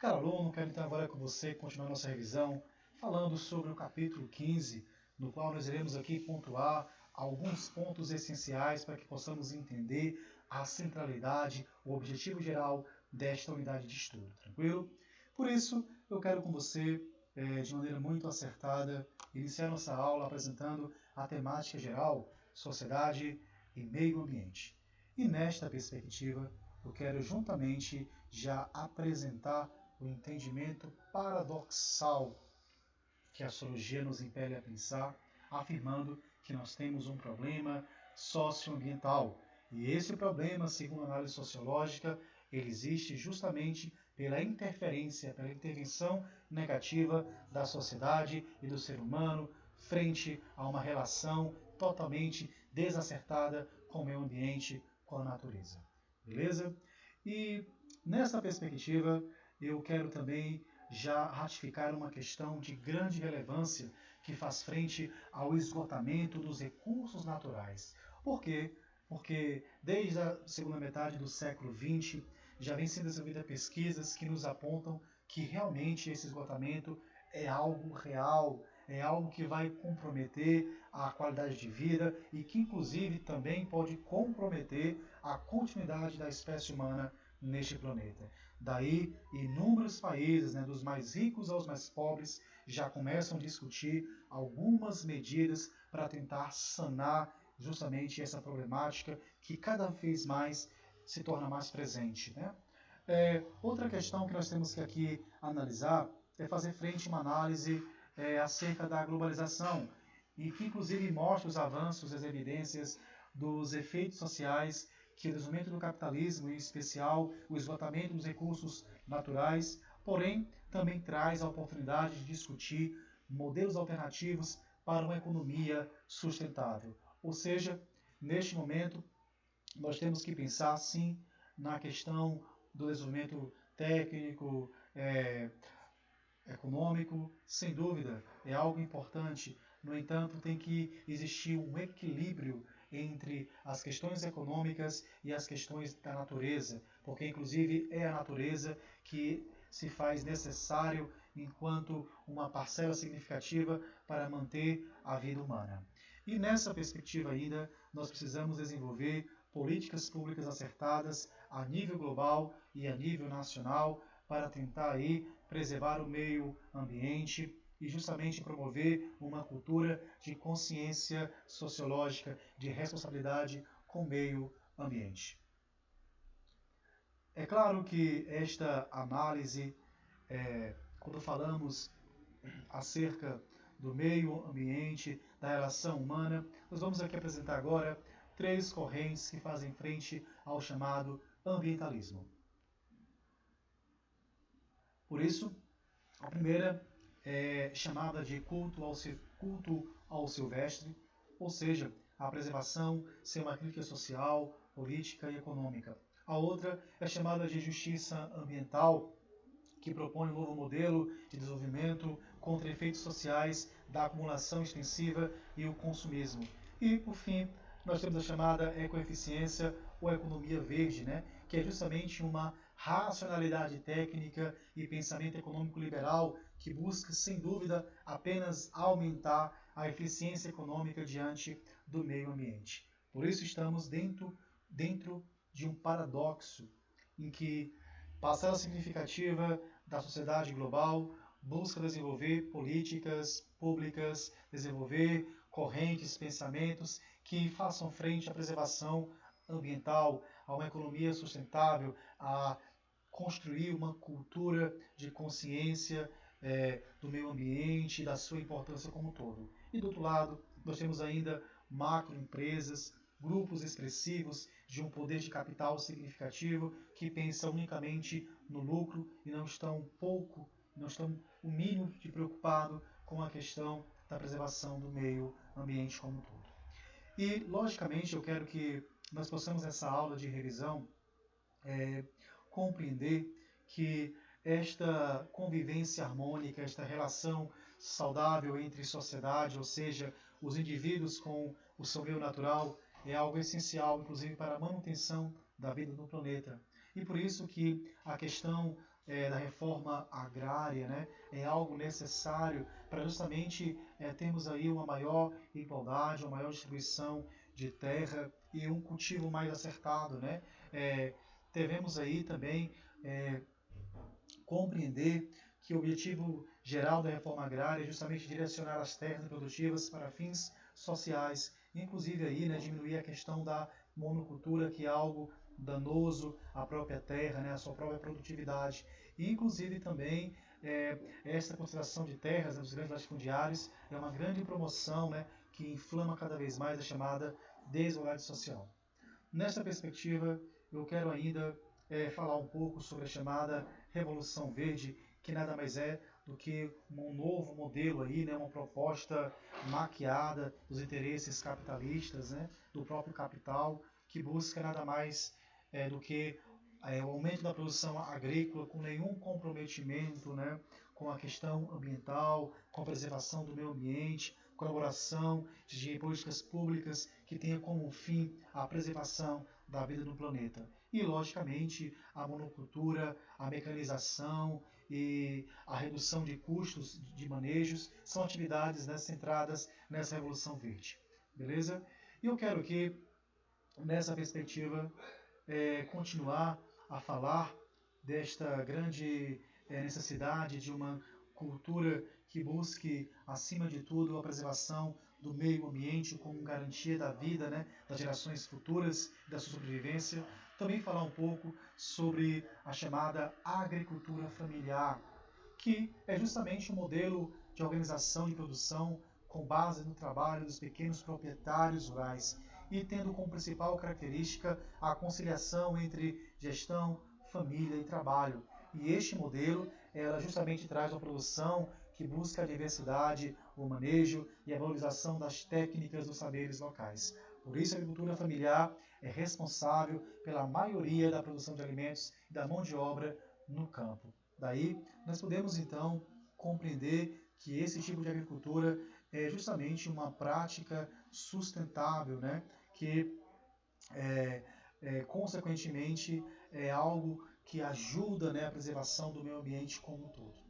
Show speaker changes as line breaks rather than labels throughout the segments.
Caro aluno, quero então agora com você continuar nossa revisão, falando sobre o capítulo 15, no qual nós iremos aqui pontuar alguns pontos essenciais para que possamos entender a centralidade, o objetivo geral desta unidade de estudo, tranquilo? Por isso, eu quero com você, de maneira muito acertada, iniciar nossa aula apresentando a temática geral, sociedade e meio ambiente. E nesta perspectiva, eu quero juntamente já apresentar o entendimento paradoxal que a sociologia nos impele a pensar, afirmando que nós temos um problema socioambiental. E esse problema, segundo a análise sociológica, ele existe justamente pela interferência, pela intervenção negativa da sociedade e do ser humano frente a uma relação totalmente desacertada com o meio ambiente, com a natureza. Beleza? E nessa perspectiva, eu quero também já ratificar uma questão de grande relevância que faz frente ao esgotamento dos recursos naturais. Por quê? Porque desde a segunda metade do século XX já vem sendo desenvolvidas pesquisas que nos apontam que realmente esse esgotamento é algo real, é algo que vai comprometer a qualidade de vida e que inclusive também pode comprometer a continuidade da espécie humana neste planeta. Daí, inúmeros países, dos mais ricos aos mais pobres, já começam a discutir algumas medidas para tentar sanar justamente essa problemática que cada vez mais se torna mais presente. Outra questão que nós temos que aqui analisar é fazer frente a uma análise acerca da globalização, e que inclusive mostra os avanços, as evidências dos efeitos sociais que o desenvolvimento do capitalismo, em especial o esgotamento dos recursos naturais, porém também traz a oportunidade de discutir modelos alternativos para uma economia sustentável. Ou seja, neste momento, nós temos que pensar sim na questão do desenvolvimento técnico, econômico, sem dúvida, é algo importante. No entanto, tem que existir um equilíbrio entre as questões econômicas e as questões da natureza, porque inclusive é a natureza que se faz necessário enquanto uma parcela significativa para manter a vida humana. E nessa perspectiva ainda, nós precisamos desenvolver políticas públicas acertadas a nível global e a nível nacional para tentar aí preservar o meio ambiente e justamente promover uma cultura de consciência sociológica, de responsabilidade com o meio ambiente. É claro que esta análise, quando falamos acerca do meio ambiente, da relação humana, nós vamos aqui apresentar agora 3 correntes que fazem frente ao chamado ambientalismo. Por isso, a primeira é chamada de culto ao silvestre, ou seja, a preservação ser uma crítica social, política e econômica. A outra é chamada de justiça ambiental, que propõe um novo modelo de desenvolvimento contra efeitos sociais da acumulação extensiva e o consumismo. E, por fim, nós temos a chamada ecoeficiência ou economia verde, que é justamente uma racionalidade técnica e pensamento econômico liberal que busca, sem dúvida, apenas aumentar a eficiência econômica diante do meio ambiente. Por isso estamos dentro de um paradoxo em que parcela significativa da sociedade global busca desenvolver políticas públicas, desenvolver correntes, pensamentos que façam frente à preservação ambiental, a uma economia sustentável, a construir uma cultura de consciência do meio ambiente e da sua importância como um todo. E do outro lado, nós temos ainda macroempresas, grupos expressivos de um poder de capital significativo que pensam unicamente no lucro e não estão o mínimo de preocupado com a questão da preservação do meio ambiente como um todo. E, logicamente, eu quero que nós possamos, nessa aula de revisão, compreender que esta convivência harmônica, esta relação saudável entre sociedade, ou seja, os indivíduos com o seu meio natural, é algo essencial, inclusive, para a manutenção da vida no planeta. E por isso que a questão da reforma agrária, né? É algo necessário para justamente termos aí uma maior igualdade, uma maior distribuição de terra e um cultivo mais acertado, né? Devemos aí também é, compreender que o objetivo geral da reforma agrária é justamente direcionar as terras produtivas para fins sociais, inclusive aí, né, diminuir a questão da monocultura, que é algo danoso à própria terra, né, à sua própria produtividade, e inclusive também esta concentração de terras nos grandes latifundiários é uma grande promoção, né, que inflama cada vez mais a chamada desigualdade social. Nesta perspectiva, eu quero ainda falar um pouco sobre a chamada Revolução Verde, que nada mais é do que um novo modelo aí, né, uma proposta maquiada dos interesses capitalistas, né, do próprio capital, que busca nada mais do que o aumento da produção agrícola com nenhum comprometimento, né, com a questão ambiental, com a preservação do meio ambiente, colaboração de políticas públicas que tenha como fim a preservação da vida no planeta. E, logicamente, a monocultura, a mecanização e a redução de custos de manejos são atividades, né, centradas nessa Revolução Verde. Beleza? E eu quero aqui, nessa perspectiva, continuar a falar desta grande necessidade de uma cultura que busque, acima de tudo, a preservação do meio ambiente como garantia da vida, né, das gerações futuras, da sua sobrevivência. Também falar um pouco sobre a chamada agricultura familiar, que é justamente um modelo de organização de produção com base no trabalho dos pequenos proprietários rurais e tendo como principal característica a conciliação entre gestão, família e trabalho. E este modelo, ela justamente traz uma produção que busca a diversidade, o manejo e a valorização das técnicas dos saberes locais. Por isso, a agricultura familiar é responsável pela maioria da produção de alimentos e da mão de obra no campo. Daí, nós podemos então compreender que esse tipo de agricultura é justamente uma prática sustentável, né? Que consequentemente é algo que ajuda, né, a preservação do meio ambiente como um todo.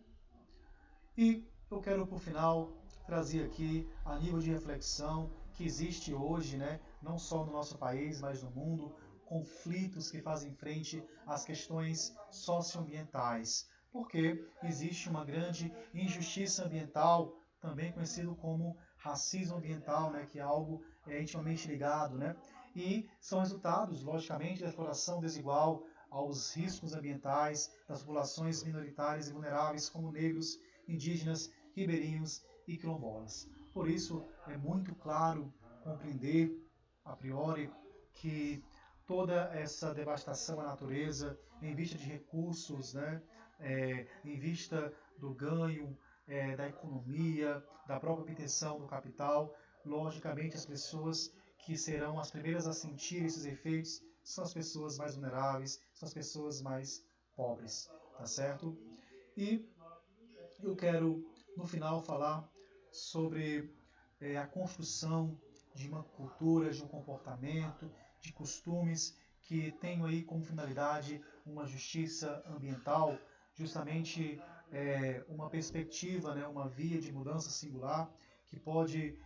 E eu quero, por final, trazer aqui a nível de reflexão que existe hoje, né, não só no nosso país, mas no mundo, conflitos que fazem frente às questões socioambientais, porque existe uma grande injustiça ambiental, também conhecido como racismo ambiental, né, que é algo intimamente ligado, né, e são resultados, logicamente, da exploração desigual aos riscos ambientais das populações minoritárias e vulneráveis, como negros, indígenas, ribeirinhos e quilombolas. Por isso, é muito claro compreender, a priori, que toda essa devastação à natureza, em vista de recursos, né, em vista do ganho da economia, da própria obtenção do capital, logicamente as pessoas que serão as primeiras a sentir esses efeitos são as pessoas mais vulneráveis, são as pessoas mais pobres, tá certo? E eu quero, no final, falar sobre a construção de uma cultura, de um comportamento, de costumes que tenham aí como finalidade uma justiça ambiental, justamente uma perspectiva, né, uma via de mudança singular que pode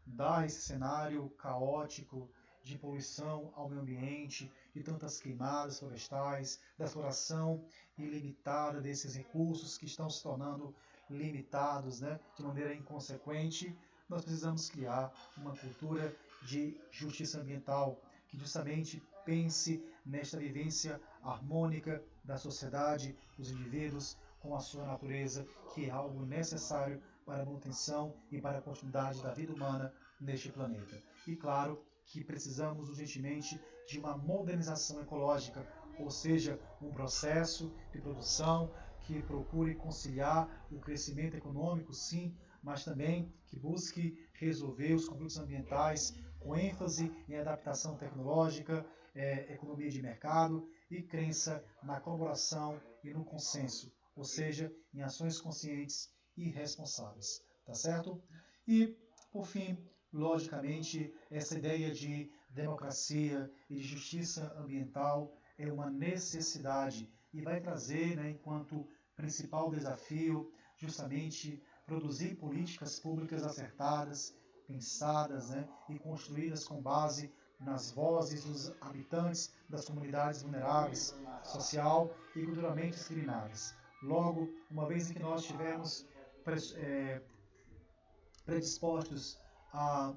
dar esse cenário caótico de poluição ao meio ambiente, de tantas queimadas florestais, da exploração ilimitada desses recursos que estão se tornando limitados, né, de maneira inconsequente. Nós precisamos criar uma cultura de justiça ambiental que justamente pense nesta vivência harmônica da sociedade, dos indivíduos com a sua natureza, que é algo necessário para a manutenção e para a continuidade da vida humana neste planeta. E claro que precisamos urgentemente de uma modernização ecológica, ou seja, um processo de produção que procure conciliar o crescimento econômico, sim, mas também que busque resolver os conflitos ambientais com ênfase em adaptação tecnológica, economia de mercado e crença na colaboração e no consenso, ou seja, em ações conscientes e responsáveis, tá certo? E, por fim, logicamente, essa ideia de democracia e de justiça ambiental é uma necessidade e vai trazer, né, enquanto principal desafio, justamente produzir políticas públicas acertadas, pensadas, né, e construídas com base nas vozes dos habitantes das comunidades vulneráveis, social e culturalmente discriminadas. Logo, uma vez em que nós tivermos predispostos a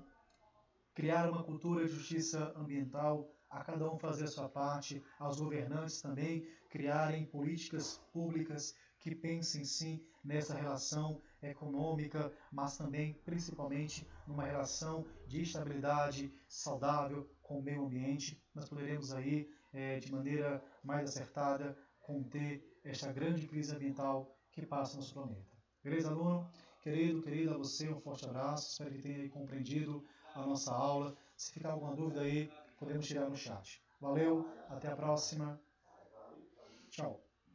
criar uma cultura de justiça ambiental, a cada um fazer a sua parte, aos governantes também criarem políticas públicas que pensem sim nessa relação econômica, mas também principalmente numa relação de estabilidade saudável com o meio ambiente, nós poderemos aí de maneira mais acertada conter esta grande crise ambiental que passa no nosso planeta. Beleza, aluno? Querida, a você um forte abraço, espero que tenha compreendido a nossa aula. Se ficar alguma dúvida aí, podemos tirar no chat. Valeu, até a próxima. Tchau.